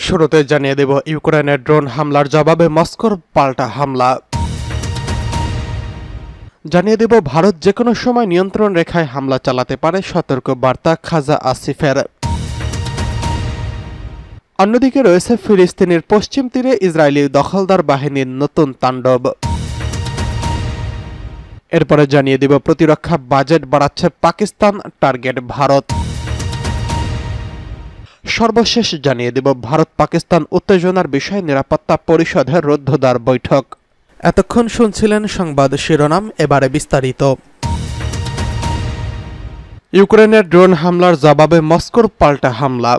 শুরুতে জানিয়ে দেব ইউক্রেনের ড্রোন হামলার জবাবে মস্কোর পাল্টা হামলা। জানিয়ে দেব ভারত যেকোনো সময় নিয়ন্ত্রণ রেখায় হামলা চালাতে পারে, সতর্ক বার্তা খাজা আসিফের। অন্যদিকে রয়েছে ফিলিস্তিনের পশ্চিম তীরে ইসরায়েলি দখলদার বাহিনীর নতুন তাণ্ডব। এরপরে জানিয়ে দেব প্রতিরক্ষা বাজেট বাড়াচ্ছে পাকিস্তান, টার্গেট ভারত। সর্বশেষ জানিয়ে দেব ভারত পাকিস্তান উত্তেজনার বিষয়ে নিরাপত্তা পরিষদের রুদ্ধদ্বার বৈঠক। এতক্ষণ শুনছিলেন সংবাদ শিরোনাম, এবারে বিস্তারিত। ইউক্রেনের ড্রোন হামলার জবাবে মস্কোর পাল্টা হামলা।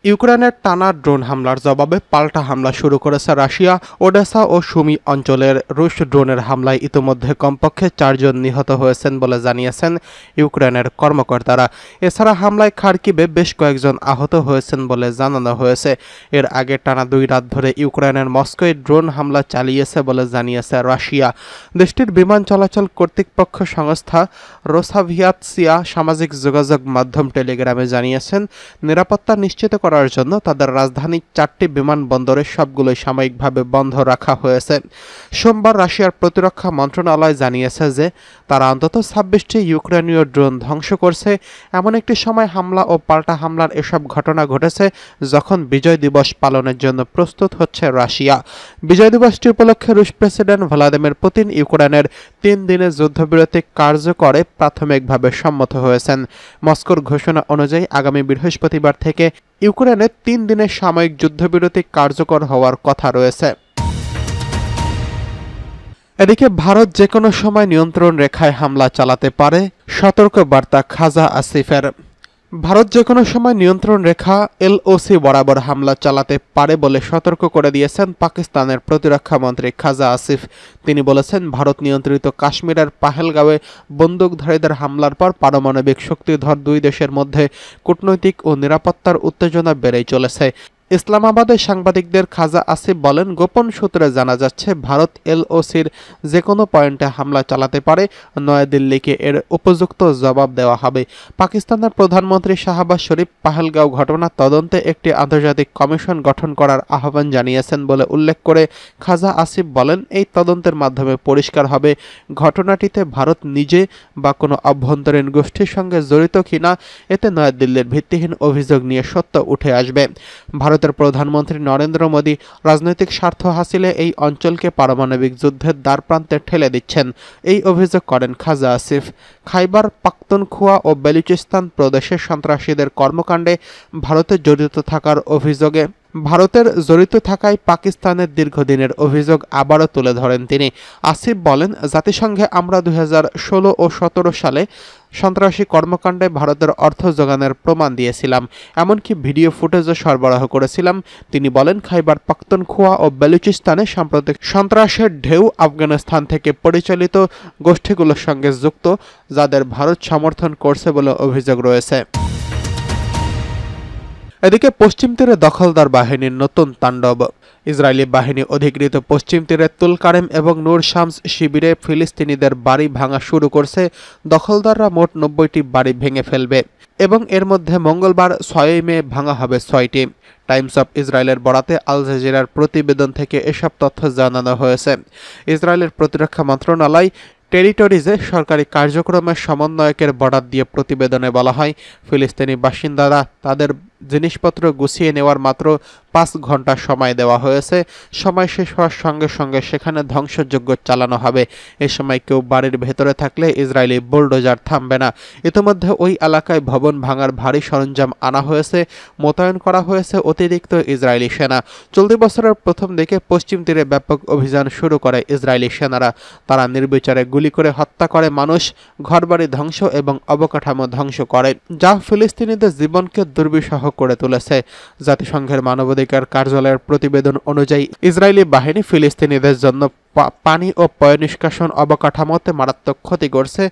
ইউক্রেনের টানা ড্রোন হামলার জবাবে পাল্টা হামলা শুরু করেছে রাশিয়া। ওডেসা ও সুমি অঞ্চলের রুশ ড্রোনের হামলায় ইতোমধ্যে কমপক্ষে 4 জন নিহত হয়েছেন বলে জানিয়েছেন ইউক্রেনের কর্মকর্তারা। এছাড়া হামলায় খার্কিভে বেশ কয়েকজন আহত হয়েছেন বলে জানানো হয়েছে। এর আগে টানা 2 রাত ধরে ইউক্রেনের মস্কোয় ড্রোন হামলা চালিয়েছে বলে জানিয়েছে রাশিয়া। দেশটির বিমান চলাচল কর্তৃপক্ষ সংস্থা রোসাভিয়াতসিয়া সামাজিক যোগাযোগ মাধ্যম টেলিগ্রামে জানিয়েছেন, নিরাপত্তা নিশ্চিত করার জন্য তাদের রাজধানীর 4টি বিমানবন্দরে সবগুলোই সাময়িকভাবে বন্ধ রাখা হয়েছে। সোমবার রাশিয়ার প্রতিরক্ষা মন্ত্রণালয় জানিয়েছে যে তারা অন্তত 26টি ইউক্রেনীয় ড্রোন ধ্বংস করছে। এমন একটি সময় হামলা ও পাল্টা হামলার এসব ঘটনা ঘটেছে যখন বিজয় দিবস পালনের জন্য প্রস্তুত হচ্ছে রাশিয়া। বিজয় দিবসটি উপলক্ষে রুশ প্রেসিডেন্ট ভ্লাদিমির পুতিন ইউক্রেনের 3 দিনের যুদ্ধবিরতি কার্যকরে প্রাথমিকভাবে সম্মত হয়েছেন। মস্কোর ঘোষণা অনুযায়ী আগামী বৃহস্পতিবার থেকে ইউক্রেনে 3 দিনের সাময়িক যুদ্ধবিরতি কার্যকর হওয়ার কথা রয়েছে। এদিকে ভারত যেকোনো সময় নিয়ন্ত্রণ রেখায় হামলা চালাতে পারে, সতর্ক বার্তা খাজা আসিফের। ভারত যেকোনো সময় নিয়ন্ত্রণ রেখা এলওসি বরাবর হামলা চালাতে পারে বলে সতর্ক করে দিয়েছেন পাকিস্তানের প্রতিরক্ষা মন্ত্রী খাজা আসিফ। তিনি বলেছেন, ভারত নিয়ন্ত্রিত কাশ্মীরের পাহেলগাঁওয়ে বন্দুকধারীদের হামলার পর পারমাণবিক শক্তিধর 2 দেশের মধ্যে কূটনৈতিক ও নিরাপত্তার উত্তেজনা বেড়েই চলেছে। ইসলামাবাদে সাংবাদিকদের খাজা আসিফ বলেন, গোপন সূত্রে জানা যাচ্ছে ভারত এলওসির যে কোনো পয়েন্টে হামলা চালাতে পারে। নয়াদিল্লিকে এর উপযুক্ত জবাব দেওয়া হবে। পাকিস্তানের প্রধানমন্ত্রী শাহবাজ শরীফ পাহেলগাঁও ঘটনা তদন্তে একটি আন্তর্জাতিক কমিশন গঠন করার আহ্বান জানিয়েছেন বলে উল্লেখ করে খাজা আসিফ বলেন, এই তদন্তের মাধ্যমে পরিষ্কার হবে ঘটনাটিতে ভারত নিজে বা কোনো অভ্যন্তরীণ গোষ্ঠীর সঙ্গে জড়িত কিনা। এতে নয়াদিল্লির ভিত্তিহীন অভিযোগ নিয়ে সত্য উঠে আসবে। ভারতের প্রধানমন্ত্রী নরেন্দ্র মোদী রাজনৈতিক স্বার্থ হাসিলে এই অঞ্চলকে পারমাণবিক যুদ্ধের দ্বারপ্রান্তে ঠেলে দিচ্ছেন, এই অভিযোগ করেন খাজা আসিফ। খাইবার পাখতুনখোয়া ও বেলুচিস্তান প্রদেশের সন্ত্রাসীদের কর্মকাণ্ডে ভারতের জড়িত থাকার অভিযোগে ভারতের জড়িত থাকায় পাকিস্তানের দীর্ঘদিনের অভিযোগ আবারও তুলে ধরেন তিনি। আসিফ বলেন, জাতিসংঘে আমরা 2016 ও 17 সালে সন্ত্রাসী কর্মকাণ্ডে ভারতের অর্থ যোগানের প্রমাণ দিয়েছিলাম, এমনকি ভিডিও ফুটেজও সরবরাহ করেছিলাম। তিনি বলেন, খাইবার পাখতুনখোয়া ও বেলুচিস্তানে সাম্প্রতিক সন্ত্রাসের ঢেউ আফগানিস্তান থেকে পরিচালিত গোষ্ঠীগুলোর সঙ্গে যুক্ত, যাদের ভারত সমর্থন করছে বলে অভিযোগ রয়েছে। এদিকে পশ্চিম তীরে দখলদার বাহিনীর নতুন তাণ্ডব। ইসরায়েলি বাহিনী অধিকৃত পশ্চিম তীরে তুলকারেম এবং নূর শামস শিবিরে ফিলিস্তিনিদের বাড়ি ভাঙা শুরু করছে। দখলদাররা মোট 90টি বাড়ি ভেঙে ফেলবে এবং এর মধ্যে মঙ্গলবার 6 মে ভাঙা হবে 6টি। টাইমস অফ ইসরায়েলের বরাতে আল জাজিরার প্রতিবেদন থেকে এসব তথ্য জানানো হয়েছে। ইসরায়েলের প্রতিরক্ষা মন্ত্রণালয় টেরিটরিজে সরকারি কার্যক্রমের সমন্বয়কের বরাত দিয়ে প্রতিবেদনে বলা হয়, ফিলিস্তিনি বাসিন্দারা তাদের জিনিসপত্র গুছিয়ে নেওয়ার মাত্র 5 ঘন্টা সময় দেওয়া হয়েছে। সময় শেষ হওয়ার সঙ্গে সঙ্গে সেখানে ধ্বংসযজ্ঞ চালানো হবে। এ সময় কেউ বাড়ির ভেতরে থাকলে ইসরায়েলি বুলডোজার থামবে না। ইতিমধ্যে ওই এলাকায় ভবন ভাঙার ভারী সরঞ্জাম আনা হয়েছে, মোতায়েন করা হয়েছে অতিরিক্ত ইসরায়েলি সেনা। চলতি বছরের প্রথম দিকে পশ্চিম তীরে ব্যাপক অভিযান শুরু করে ইসরায়েলি সেনারা। তারা নির্বিচারে গুলি করে হত্যা করে মানুষ, ঘরবাড়ি ধ্বংস এবং অবকাঠামো ধ্বংস করে, যা ফিলিস্তিনিদের জীবনকে দুর্বিষহ করে তুলেছে। জাতিসংঘের মানবাধিকার কার্যালয়ের প্রতিবেদন অনুযায়ী ইসরায়েলি বাহিনী ফিলিস্তিনিদের জন্য পানি ও পয়ঃনিষ্কাশন অবকাঠামোতে মারাত্মক ক্ষতি করছে,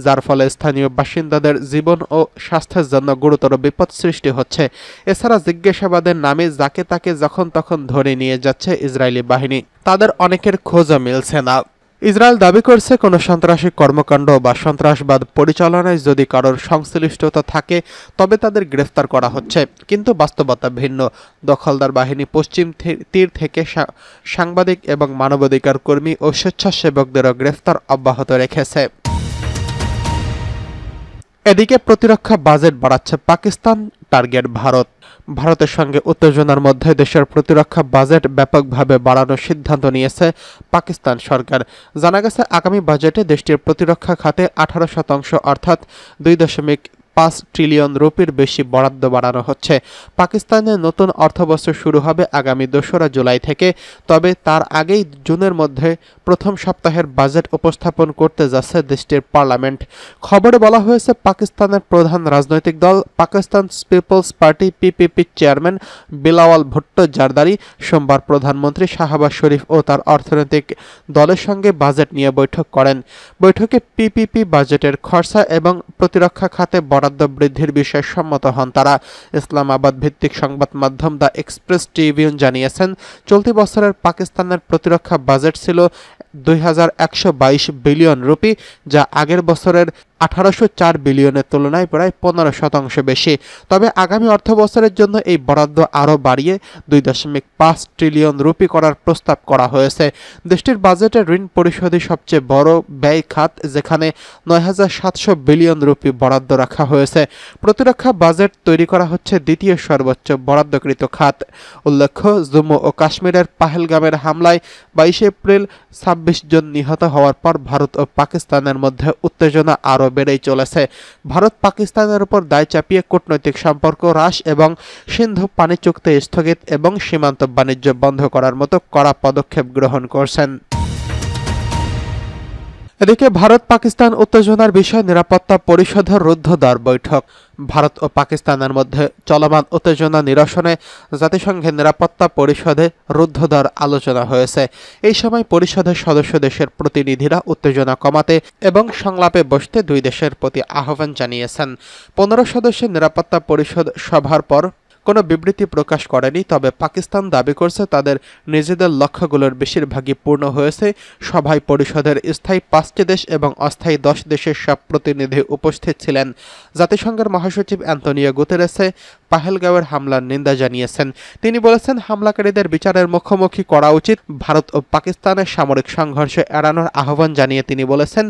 যার ফলে স্থানীয় বাসিন্দাদের জীবন ও স্বাস্থ্যের জন্য গুরুতর বিপদ সৃষ্টি হচ্ছে। এছাড়া জিজ্ঞাসাবাদের নামে যাকে তাকে যখন তখন ধরে নিয়ে যাচ্ছে ইসরায়েলি বাহিনী, তাদের অনেকের খোঁজও মিলছে না। ইসরায়েল দাবি করছে কোনো সন্ত্রাসী কর্মকাণ্ড বা সন্ত্রাসবাদ পরিচালনায় যদি কারোর সংশ্লিষ্টতা থাকে তবে তাদের গ্রেফতার করা হচ্ছে, কিন্তু বাস্তবতা ভিন্ন। দখলদার বাহিনী পশ্চিম তীর থেকে সাংবাদিক এবং মানবাধিকার কর্মী ও স্বেচ্ছাসেবকদেরও গ্রেফতার অব্যাহত রেখেছে। এদিকে প্রতিরক্ষা বাজেট বাড়াচ্ছে পাকিস্তান, টার্গেট ভারত। ভারতের সঙ্গে উত্তেজনার মধ্যে দেশের প্রতিরক্ষা বাজেট ব্যাপকভাবে বাড়ানোর সিদ্ধান্ত নিয়েছে পাকিস্তান সরকার। জানা গেছে, আগামী বাজেটে দেশটির প্রতিরক্ষা খাতে 18% অর্থাৎ 2.5 ট্রিলিয়ন রুপির বেশি বরাদ্দ বাড়ানো হচ্ছে। পাকিস্তানের নতুন অর্থবর্ষ শুরু হবে আগামী 2রা জুলাই থেকে, তবে তার আগেই জুনের মধ্যে প্রথম সপ্তাহের বাজেট উপস্থাপন করতে যাচ্ছে দেশটির পার্লামেন্ট। খবরে বলা হয়েছে, পাকিস্তানের প্রধান রাজনৈতিক দল Pakistan Peoples Party PPP chairman Bilawal Bhutto Zardari সোমবার প্রধানমন্ত্রী শাহবাজ শরীফ ও তার অর্থনৈতিক দলের সঙ্গে বাজেট নিয়ে বৈঠক করেন। বৈঠকে পিপিপি বাজেটের খরচা এবং প্রতিরক্ষা খাতে বরাদ্দ বৃদ্ধির বিষয়ে সম্মত হন তারা। ইসলামাবাদ ভিত্তিক সংবাদ মাধ্যম দ্য এক্সপ্রেস ট্রিবিউন জানিয়েছেন, চলতি বছরের পাকিস্তানের প্রতিরক্ষা বাজেট ছিল 2122 বিলিয়ন রুপি, যা আগের বছরের 1804 বিলিয়নের তুলনায় প্রায় 15% বেশি। তবে আগামী অর্থবছরের জন্য এই বরাদ্দ আরও বাড়িয়ে 2.5 ট্রিলিয়ন রুপি করার প্রস্তাব করা হয়েছে। দেশটির বাজেটে ঋণ পরিশোধই সবচেয়ে বড় ব্যয় খাত, যেখানে 9700 বিলিয়ন রুপি বরাদ্দ রাখা হয়েছে। প্রতিরক্ষা বাজেট তৈরি করা হচ্ছে দ্বিতীয় সর্বোচ্চ বরাদ্দকৃত খাত। উল্লেখ্য, জম্মু ও কাশ্মীরের পাহেলগামের হামলায় 22 এপ্রিল 26 জন নিহত হওয়ার পর ভারত ও পাকিস্তানের মধ্যে উত্তেজনা আরও বেড়েই চলেছে। ভারত পাকিস্তানের উপর দায় চাপিয়ে কূটনৈতিক সম্পর্ক হ্রাস এবং সিন্ধু পানি চুক্তি স্থগিত এবং সীমান্ত বাণিজ্য বন্ধ করার মতো কড়া পদক্ষেপ গ্রহণ করছেন। এদিকে ভারত পাকিস্তান উত্তেজনার বিষয়ে নিরাপত্তা পরিষদের রুদ্ধদ্বার বৈঠক। ভারত ও পাকিস্তানের মধ্যে চলমান উত্তেজনা নিরসনে জাতিসংঘের নিরাপত্তা পরিষদে রুদ্ধদ্বার আলোচনা হয়েছে। এই সময় পরিষদের সদস্য দেশের প্রতিনিধিরা উত্তেজনা কমাতে এবং সংলাপে বসতে দুই দেশের প্রতি আহ্বান জানিয়েছেন। 15 সদস্যের নিরাপত্তা পরিষদ সভার পর কোনো বিবৃতি প্রকাশ করেনি, তবে পাকিস্তান দাবি করছে তাদের নিজেদের লক্ষ্যগুলোর বেশিরভাগই পূর্ণ হয়েছে। সভায় পরিষদের স্থায়ী 5টি দেশ এবং অস্থায়ী 10 দেশের সব প্রতিনিধি উপস্থিত ছিলেন। জাতিসংঘের মহাসচিব অ্যান্তোনিও গুতেরেসে পাহেলগাঁওয়ের হামলার নিন্দা জানিয়েছেন। তিনি বলেছেন, হামলাকারীদের বিচারের মুখোমুখি করা উচিত। ভারত ও পাকিস্তানের সামরিক সংঘর্ষ এড়ানোর আহ্বান জানিয়ে তিনি বলেছেন,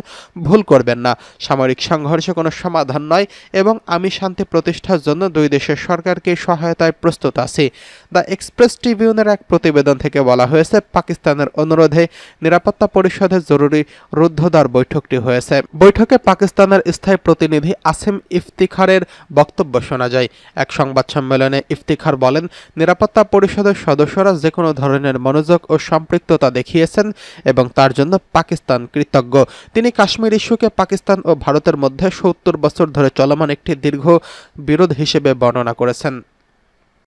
ভুল করবেন না, সামরিক সংঘর্ষ কোনো সমাধান নয় এবং আমি শান্তি প্রতিষ্ঠার জন্য দুই দেশের সরকারকে সহায়তায় প্রস্তুত আছি। দ্য এক্সপ্রেস ট্রিবিউনের এক প্রতিবেদন থেকে বলা হয়েছে, পাকিস্তানের অনুরোধে নিরাপত্তা পরিষদের জরুরি রুদ্ধদ্বার বৈঠকটি হয়েছে। বৈঠকে পাকিস্তানের স্থায়ী প্রতিনিধি আসিম ইফতিখারের বক্তব্য শোনা যায়। এক সংবাদ সম্মেলনে ইফতিখার বলেন, নিরাপত্তা পরিষদের সদস্যরা যে কোনো ধরনের মনোযোগ ও সম্পৃক্ততা দেখিয়েছেন এবং তার জন্য পাকিস্তান কৃতজ্ঞ। তিনি কাশ্মীর ইস্যুকে পাকিস্তান ও ভারতের মধ্যে 70 বছর ধরে চলমান একটি দীর্ঘ বিরোধ হিসেবে বর্ণনা করেছেন।